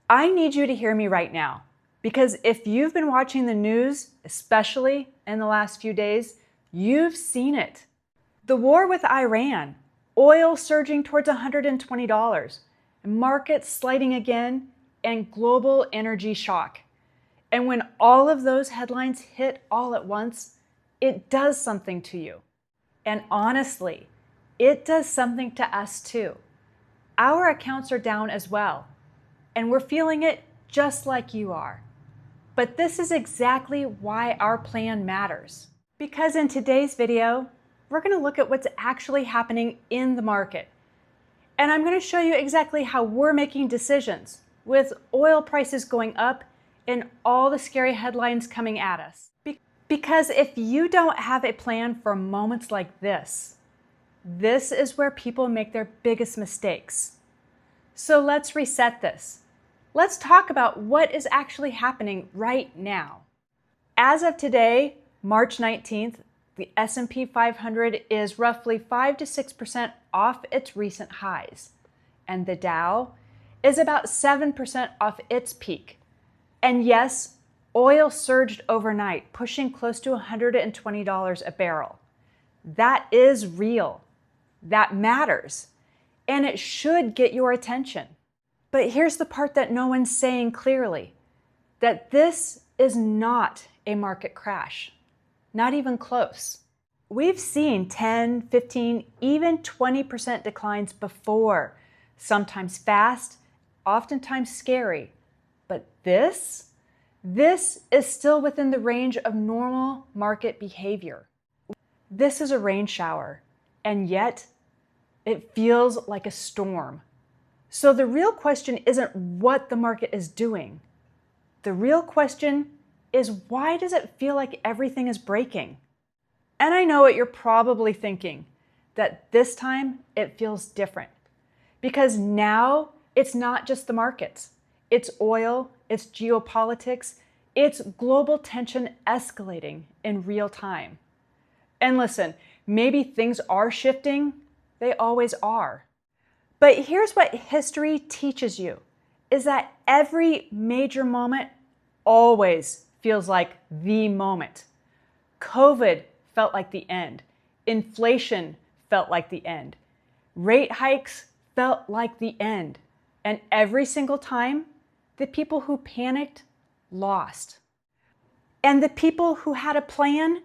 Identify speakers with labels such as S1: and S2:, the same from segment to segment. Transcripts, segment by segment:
S1: I need you to hear me right now, because if you've been watching the news, especially in the last few days, you've seen it. The war with Iran, oil surging towards $120, markets sliding again, and global energy shock. And when all of those headlines hit all at once, it does something to you. And honestly, it does something to us too. Our accounts are down as well, and we're feeling it just like you are. But this is exactly why our plan matters. Because in today's video, we're going to look at what's actually happening in the market. And I'm going to show you exactly how we're making decisions with oil prices going up and all the scary headlines coming at us. Because if you don't have a plan for moments like this is where people make their biggest mistakes. So let's reset this. Let's talk about what is actually happening right now. As of today, March 19th, the S&P 500 is roughly 5 to 6% off its recent highs, and the Dow is about 7% off its peak. And yes, oil surged overnight, pushing close to $120 a barrel. That is real. That matters. And it should get your attention. But here's the part that no one's saying clearly, that this is not a market crash. Not even close. We've seen 10, 15, even 20% declines before, sometimes fast, oftentimes scary. But this is still within the range of normal market behavior. This is a rain shower, and yet it feels like a storm. So the real question isn't what the market is doing. The real question is, why does it feel like everything is breaking? And I know what you're probably thinking, that this time it feels different. Because now it's not just the markets. It's oil, it's geopolitics, it's global tension escalating in real time. And listen, maybe things are shifting. They always are. But here's what history teaches you, is that every major moment always feels like the moment. COVID felt like the end. Inflation felt like the end. Rate hikes felt like the end. And every single time, the people who panicked lost. And the people who had a plan,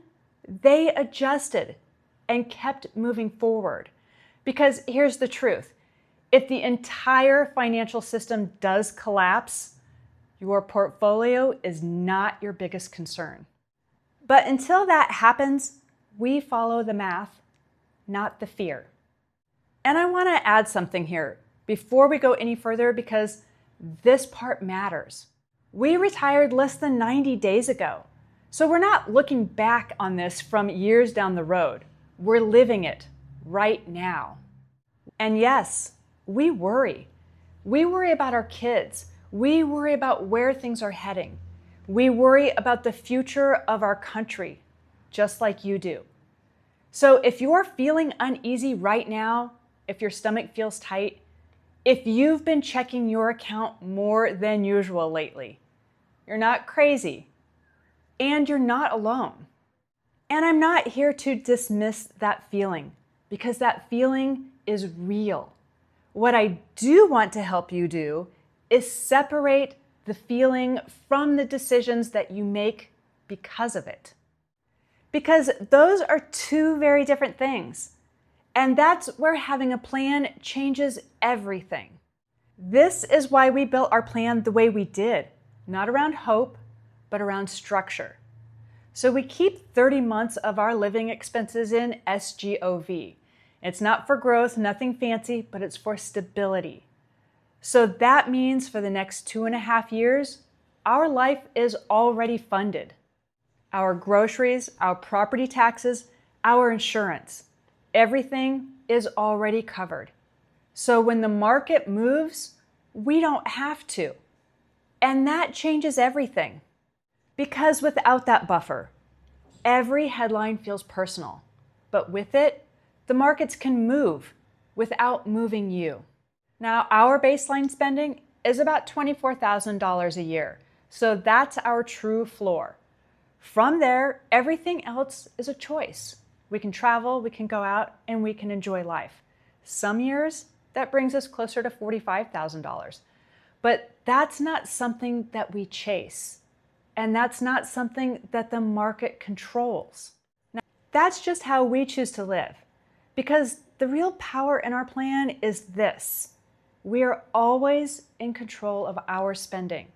S1: they adjusted and kept moving forward. Because here's the truth. If the entire financial system does collapse, your portfolio is not your biggest concern. But until that happens, we follow the math, not the fear. And I want to add something here before we go any further, because this part matters. We retired less than 90 days ago, so we're not looking back on this from years down the road. We're living it right now. And yes, we worry. We worry about our kids. We worry about where things are heading. We worry about the future of our country, just like you do. So if you're feeling uneasy right now, if your stomach feels tight, if you've been checking your account more than usual lately, you're not crazy, and you're not alone. And I'm not here to dismiss that feeling, because that feeling is real. What I do want to help you do is separate the feeling from the decisions that you make because of it. Because those are two very different things. And that's where having a plan changes everything. This is why we built our plan the way we did, not around hope, but around structure. So we keep 30 months of our living expenses in SGOV. It's not for growth, nothing fancy, but it's for stability. So that means for the next 2.5 years, our life is already funded. Our groceries, our property taxes, our insurance, everything is already covered. So when the market moves, we don't have to. And that changes everything. Because without that buffer, every headline feels personal. But with it, the markets can move without moving you. Now, our baseline spending is about $24,000 a year. So that's our true floor. From there, everything else is a choice. We can travel, we can go out, and we can enjoy life. Some years, that brings us closer to $45,000. But that's not something that we chase. And that's not something that the market controls. Now, that's just how we choose to live. Because the real power in our plan is this: we are always in control of our spending.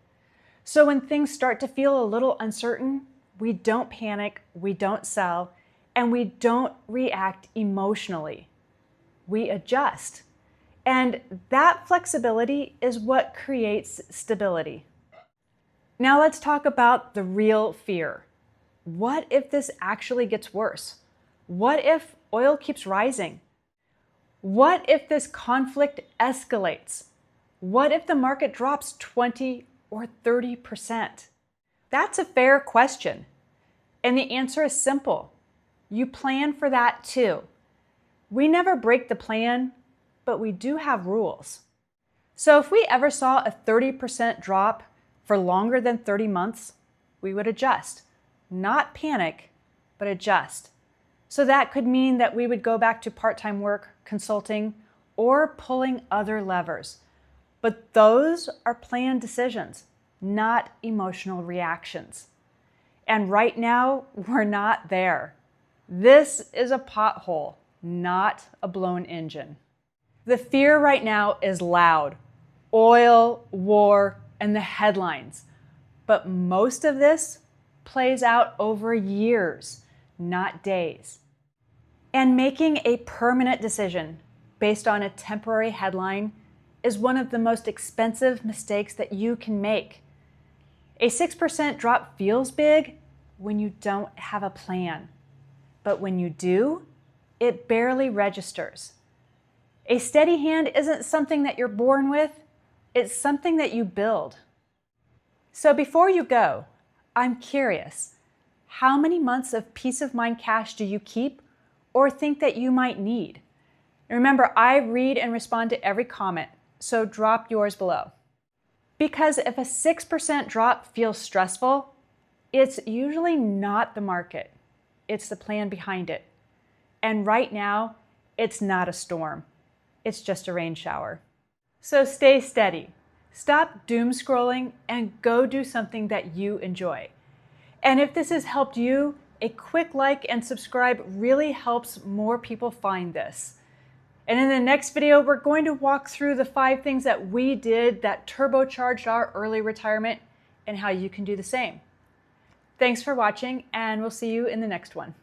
S1: So when things start to feel a little uncertain, we don't panic, we don't sell, and we don't react emotionally. We adjust. And that flexibility is what creates stability. Now let's talk about the real fear. What if this actually gets worse? What if oil keeps rising? What if this conflict escalates? What if the market drops 20 or 30%? That's a fair question. And the answer is simple. You plan for that too. We never break the plan, but we do have rules. So if we ever saw a 30% drop for longer than 30 months, we would adjust. Not panic, but adjust. So that could mean that we would go back to part-time work, consulting, or pulling other levers. But those are planned decisions, not emotional reactions. And right now, we're not there. This is a pothole, not a blown engine. The fear right now is loud. Oil, war, and the headlines. But most of this plays out over years, not days. And making a permanent decision based on a temporary headline is one of the most expensive mistakes that you can make. A 6% drop feels big when you don't have a plan. But when you do, it barely registers. A steady hand isn't something that you're born with, it's something that you build. So before you go, I'm curious, how many months of peace of mind cash do you keep or think that you might need? And remember, I read and respond to every comment, so drop yours below. Because if a 6% drop feels stressful, it's usually not the market, it's the plan behind it. And right now, it's not a storm, it's just a rain shower. So stay steady, stop doom scrolling, and go do something that you enjoy. And if this has helped you, a quick like and subscribe really helps more people find this. And in the next video, we're going to walk through the 5 things that we did that turbocharged our early retirement and how you can do the same. Thanks for watching, and we'll see you in the next one.